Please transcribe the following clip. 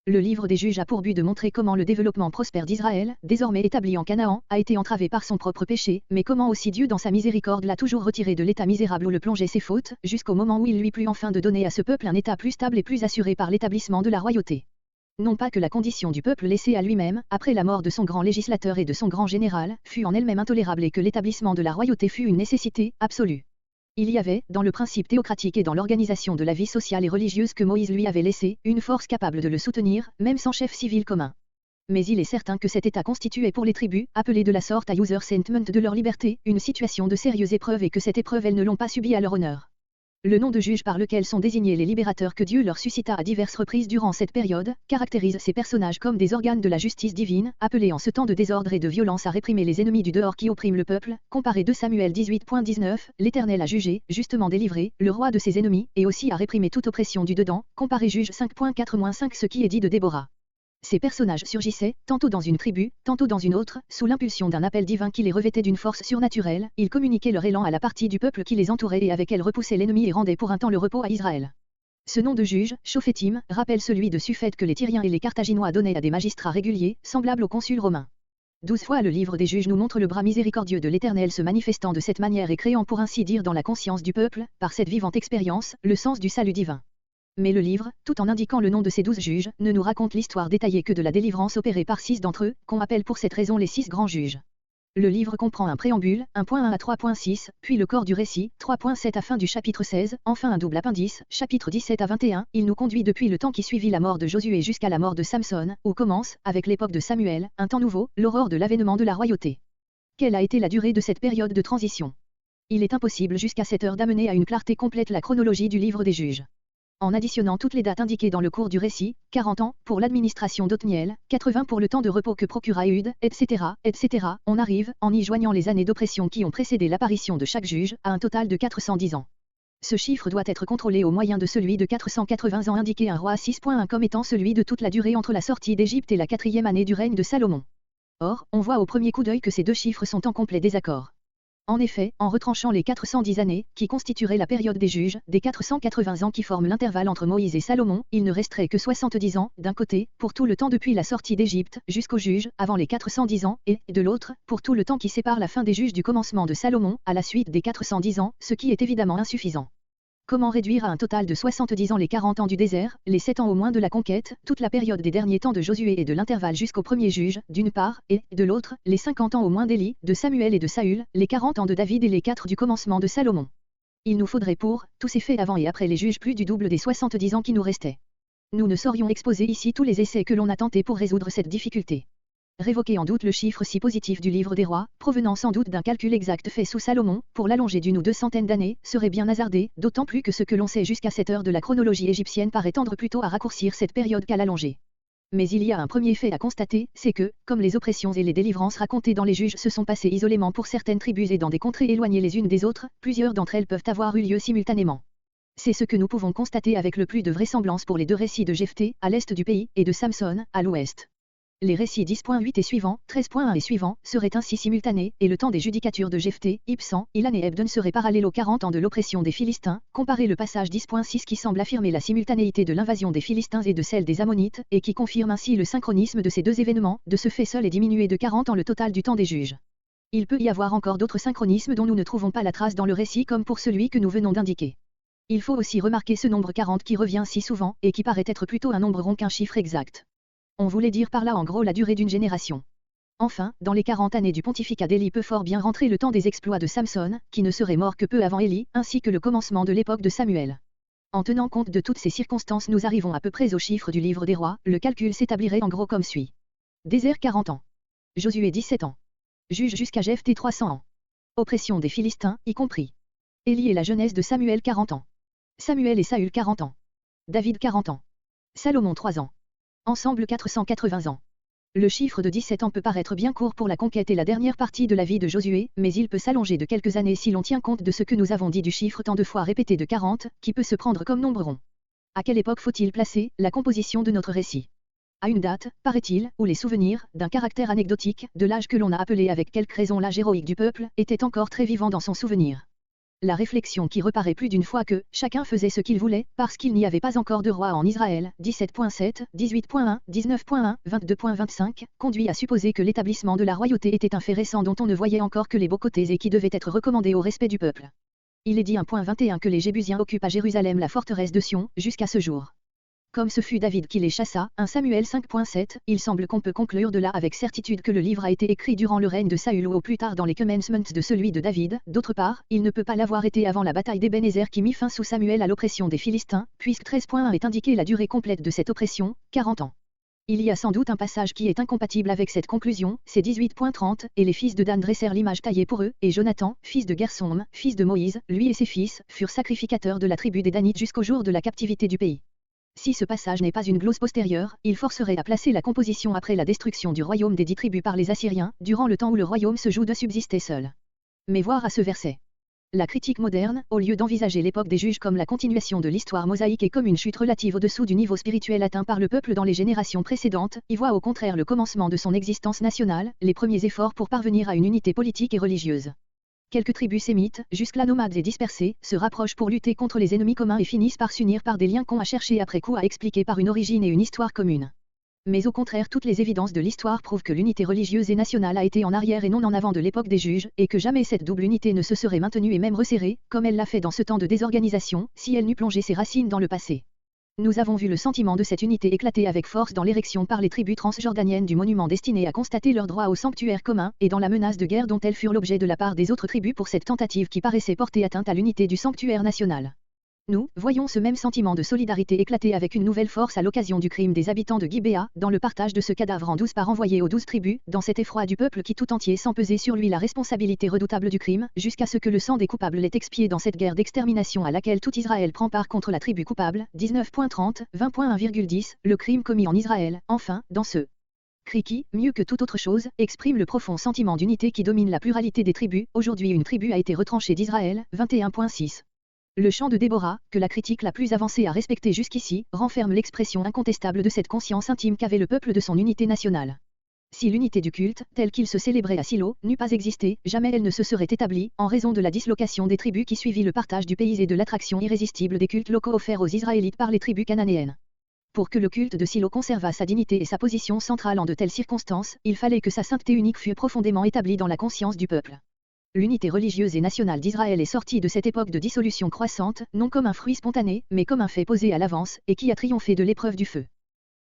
Le livre des juges a pour but de montrer comment le développement prospère d'Israël, désormais établi en Canaan, a été entravé par son propre péché, mais comment aussi Dieu dans sa miséricorde l'a toujours retiré de l'état misérable où le plongeaient ses fautes, jusqu'au moment où il lui plut enfin de donner à ce peuple un état plus stable et plus assuré par l'établissement de la royauté. Non pas que la condition du peuple laissé à lui-même, après la mort de son grand législateur et de son grand général, fût en elle-même intolérable et que l'établissement de la royauté fût une nécessité absolue. Il y avait, dans le principe théocratique et dans l'organisation de la vie sociale et religieuse que Moïse lui avait laissé, une force capable de le soutenir, même sans chef civil commun. Mais il est certain que cet état constituait pour les tribus, appelées de la sorte à user sentiment de leur liberté, une situation de sérieuse épreuve et que cette épreuve elles ne l'ont pas subie à leur honneur. Le nom de juge par lequel sont désignés les libérateurs que Dieu leur suscita à diverses reprises durant cette période, caractérise ces personnages comme des organes de la justice divine, appelés en ce temps de désordre et de violence à réprimer les ennemis du dehors qui oppriment le peuple, comparé 2 Samuel 18.19, l'Éternel a jugé, justement délivré, le roi de ses ennemis, et aussi à réprimer toute oppression du dedans, comparé Juge 5.4-5 ce qui est dit de Déborah. Ces personnages surgissaient, tantôt dans une tribu, tantôt dans une autre, sous l'impulsion d'un appel divin qui les revêtait d'une force surnaturelle, ils communiquaient leur élan à la partie du peuple qui les entourait et avec elle repoussaient l'ennemi et rendait pour un temps le repos à Israël. Ce nom de juge, Shofetim, rappelle celui de Suffet que les Tyriens et les Carthaginois donnaient à des magistrats réguliers, semblables aux consuls romains. 12 fois le livre des juges nous montre le bras miséricordieux de l'Éternel se manifestant de cette manière et créant pour ainsi dire dans la conscience du peuple, par cette vivante expérience, le sens du salut divin. Mais le livre, tout en indiquant le nom de ces 12 juges, ne nous raconte l'histoire détaillée que de la délivrance opérée par 6 d'entre eux, qu'on appelle pour cette raison les 6 grands juges. Le livre comprend un préambule, 1.1 à 3.6, puis le corps du récit, 3.7 à fin du chapitre 16, enfin un double appendice, chapitre 17 à 21, il nous conduit depuis le temps qui suivit la mort de Josué jusqu'à la mort de Samson, où commence, avec l'époque de Samuel, un temps nouveau, l'aurore de l'avènement de la royauté. Quelle a été la durée de cette période de transition? Il est impossible jusqu'à cette heure d'amener à une clarté complète la chronologie du livre des juges. En additionnant toutes les dates indiquées dans le cours du récit, 40 ans pour l'administration d'Othniel, 80 pour le temps de repos que procura Éhud, etc., etc., on arrive, en y joignant les années d'oppression qui ont précédé l'apparition de chaque juge, à un total de 410 ans. Ce chiffre doit être contrôlé au moyen de celui de 480 ans indiqué un roi à 6.1 comme étant celui de toute la durée entre la sortie d'Égypte et la 4e année du règne de Salomon. Or, on voit au premier coup d'œil que ces deux chiffres sont en complet désaccord. En effet, en retranchant les 410 années, qui constitueraient la période des juges, des 480 ans qui forment l'intervalle entre Moïse et Salomon, il ne resterait que 70 ans, d'un côté, pour tout le temps depuis la sortie d'Égypte, jusqu'aux juges, avant les 410 ans, et, de l'autre, pour tout le temps qui sépare la fin des juges du commencement de Salomon, à la suite des 410 ans, ce qui est évidemment insuffisant. Comment réduire à un total de 70 ans les 40 ans du désert, les 7 ans au moins de la conquête, toute la période des derniers temps de Josué et de l'intervalle jusqu'au premier juge, d'une part, et, de l'autre, les 50 ans au moins d'Élie, de Samuel et de Saül, les 40 ans de David et les 4 du commencement de Salomon. Il nous faudrait pour, tous ces faits avant et après les juges plus du double des 70 ans qui nous restaient. Nous ne saurions exposer ici tous les essais que l'on a tentés pour résoudre cette difficulté. Révoquer en doute le chiffre si positif du livre des rois, provenant sans doute d'un calcul exact fait sous Salomon, pour l'allonger d'une ou 2 centaines d'années, serait bien hasardé, d'autant plus que ce que l'on sait jusqu'à cette heure de la chronologie égyptienne paraît tendre plutôt à raccourcir cette période qu'à l'allonger. Mais il y a un premier fait à constater, c'est que, comme les oppressions et les délivrances racontées dans les juges se sont passées isolément pour certaines tribus et dans des contrées éloignées les unes des autres, plusieurs d'entre elles peuvent avoir eu lieu simultanément. C'est ce que nous pouvons constater avec le plus de vraisemblance pour les 2 récits de Jephthé, à l'est du pays, et de Samson, à l'ouest. Les récits 10.8 et suivants, 13.1 et suivants, seraient ainsi simultanés, et le temps des judicatures de Jephthé, Ibsan, Ilan et Ebden serait parallèle aux 40 ans de l'oppression des Philistins, comparez le passage 10.6 qui semble affirmer la simultanéité de l'invasion des Philistins et de celle des Ammonites, et qui confirme ainsi le synchronisme de ces 2 événements, de ce fait seul est diminué de 40 ans le total du temps des juges. Il peut y avoir encore d'autres synchronismes dont nous ne trouvons pas la trace dans le récit comme pour celui que nous venons d'indiquer. Il faut aussi remarquer ce nombre 40 qui revient si souvent, et qui paraît être plutôt un nombre rond qu'un chiffre exact. On voulait dire par là en gros la durée d'une génération. Enfin, dans les 40 années du pontificat d'Élie peut fort bien rentrer le temps des exploits de Samson, qui ne serait mort que peu avant Élie, ainsi que le commencement de l'époque de Samuel. En tenant compte de toutes ces circonstances nous arrivons à peu près au chiffre du livre des rois, le calcul s'établirait en gros comme suit. Désert 40 ans. Josué 17 ans. Juge jusqu'à Jephthé 300 ans. Oppression des Philistins, y compris. Élie et la jeunesse de Samuel 40 ans. Samuel et Saül 40 ans. David 40 ans. Salomon 3 ans. Ensemble 480 ans. Le chiffre de 17 ans peut paraître bien court pour la conquête et la dernière partie de la vie de Josué, mais il peut s'allonger de quelques années si l'on tient compte de ce que nous avons dit du chiffre tant de fois répété de 40, qui peut se prendre comme nombre rond. À quelle époque faut-il placer la composition de notre récit? À une date, paraît-il, où les souvenirs, d'un caractère anecdotique, de l'âge que l'on a appelé avec quelque raison l'âge héroïque du peuple, étaient encore très vivants dans son souvenir. La réflexion qui reparaît plus d'une fois que chacun faisait ce qu'il voulait, parce qu'il n'y avait pas encore de roi en Israël, 17.7, 18.1, 19.1, 22.25, conduit à supposer que l'établissement de la royauté était un fait récent dont on ne voyait encore que les beaux côtés et qui devait être recommandé au respect du peuple. Il est dit 1.21 que les Jébusiens occupent à Jérusalem la forteresse de Sion, jusqu'à ce jour. Comme ce fut David qui les chassa, 1 Samuel 5.7, il semble qu'on peut conclure de là avec certitude que le livre a été écrit durant le règne de Saül ou au plus tard dans les commencements de celui de David. D'autre part, il ne peut pas l'avoir été avant la bataille d'Ebenezer qui mit fin sous Samuel à l'oppression des Philistins, puisque 13.1 est indiqué la durée complète de cette oppression, 40 ans. Il y a sans doute un passage qui est incompatible avec cette conclusion, c'est 18.30, et les fils de Dan dressèrent l'image taillée pour eux, et Jonathan, fils de Gersom, fils de Moïse, lui et ses fils, furent sacrificateurs de la tribu des Danites jusqu'au jour de la captivité du pays. Si ce passage n'est pas une glose postérieure, il forcerait à placer la composition après la destruction du royaume des 10 tribus par les Assyriens, durant le temps où le royaume se joue de subsister seul. Mais voir à ce verset. La critique moderne, au lieu d'envisager l'époque des juges comme la continuation de l'histoire mosaïque et comme une chute relative au-dessous du niveau spirituel atteint par le peuple dans les générations précédentes, y voit au contraire le commencement de son existence nationale, les premiers efforts pour parvenir à une unité politique et religieuse. Quelques tribus sémites, jusque-là nomades et dispersées, se rapprochent pour lutter contre les ennemis communs et finissent par s'unir par des liens qu'on a cherché après coup à expliquer par une origine et une histoire commune. Mais au contraire, toutes les évidences de l'histoire prouvent que l'unité religieuse et nationale a été en arrière et non en avant de l'époque des juges, et que jamais cette double unité ne se serait maintenue et même resserrée, comme elle l'a fait dans ce temps de désorganisation, si elle n'eût plongé ses racines dans le passé. Nous avons vu le sentiment de cette unité éclater avec force dans l'érection par les tribus transjordaniennes du monument destiné à constater leur droit au sanctuaire commun, et dans la menace de guerre dont elles furent l'objet de la part des autres tribus pour cette tentative qui paraissait porter atteinte à l'unité du sanctuaire national. Nous voyons ce même sentiment de solidarité éclater avec une nouvelle force à l'occasion du crime des habitants de Gibéa, dans le partage de ce cadavre en 12 parts envoyé aux 12 tribus, dans cet effroi du peuple qui tout entier sent peser sur lui la responsabilité redoutable du crime, jusqu'à ce que le sang des coupables l'ait expié dans cette guerre d'extermination à laquelle tout Israël prend part contre la tribu coupable, 19.30, 20.1,10, le crime commis en Israël, enfin, dans ce cri qui, mieux que toute autre chose, exprime le profond sentiment d'unité qui domine la pluralité des tribus. Aujourd'hui une tribu a été retranchée d'Israël, 21.6. Le chant de Déborah, que la critique la plus avancée a respecté jusqu'ici, renferme l'expression incontestable de cette conscience intime qu'avait le peuple de son unité nationale. Si l'unité du culte, telle qu'il se célébrait à Silo, n'eût pas existé, jamais elle ne se serait établie, en raison de la dislocation des tribus qui suivit le partage du pays et de l'attraction irrésistible des cultes locaux offerts aux Israélites par les tribus cananéennes. Pour que le culte de Silo conservât sa dignité et sa position centrale en de telles circonstances, il fallait que sa sainteté unique fût profondément établie dans la conscience du peuple. L'unité religieuse et nationale d'Israël est sortie de cette époque de dissolution croissante, non comme un fruit spontané, mais comme un fait posé à l'avance, et qui a triomphé de l'épreuve du feu.